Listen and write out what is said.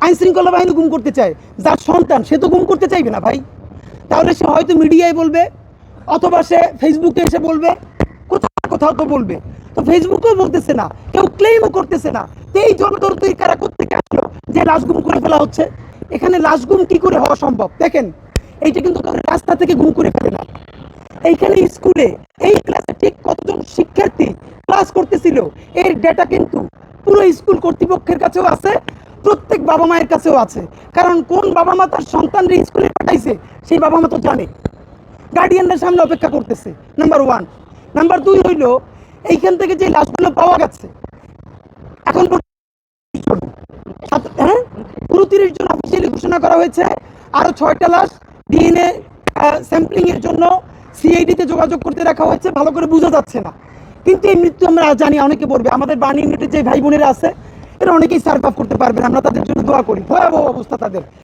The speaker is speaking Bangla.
আইন শৃঙ্খলা বাহিনী গুম করতে চায়, যার সন্তান সে তো গুম করতে চাইবে না ভাই। তাহলে সে হয়তো মিডিয়ায় বলবে, অথবা সে ফেসবুকে এসে বলবে, কোথাও কোথাও তো বলবে। তো ফেসবুকেও বলতেছে না, কেউ ক্লেমও করতেছে না। তো এই জনদরদি কারা কোত্থেকে আসলো যে লাশ গুম করে ফেলা হচ্ছে? এখানে লাশ গুম কি করে হওয়া সম্ভব? দেখেন, এইটা কিন্তু রাস্তা থেকে গুম করে ফেলে না। এইখানে স্কুলে এই ক্লাসে ঠিক কতজন শিক্ষার্থী ক্লাস করতেছিল এর ডেটা কিন্তু পুরো স্কুল কর্তৃপক্ষের কাছেও আছে, প্রত্যেক বাবা মায়ের কাছেও আছে। কারণ কোন বাবা মা তার সন্তানরা স্কুলে পাঠাইছে সেই বাবা মা তো জানে, গার্ডিয়ানদের সামনে অপেক্ষা করতেছে। Number one. নাম্বার দুই হইল, এইখান থেকে যে লাশগুলো পাওয়া গেছে এখন হ্যাঁ পুরো 30 জন অফিসিয়ালি ঘোষণা করা হয়েছে। আরো 6টা লাশ ডিএনএ স্যাম্পলিং এর জন্য সিআইডিতে যোগাযোগ করতে রাখা হয়েছে। ভালো করে বোঝা যাচ্ছে না, কিন্তু এই মৃত্যু আমরা জানি। অনেকে বলবে আমাদের বার্ন ইউনিটের যে ভাই বোনেরা আছে এরা অনেকেই সার্ভাইভ করতে পারবেন, আমরা তাদের জন্য দোয়া করি। ভয়াবহ অবস্থা তাদের।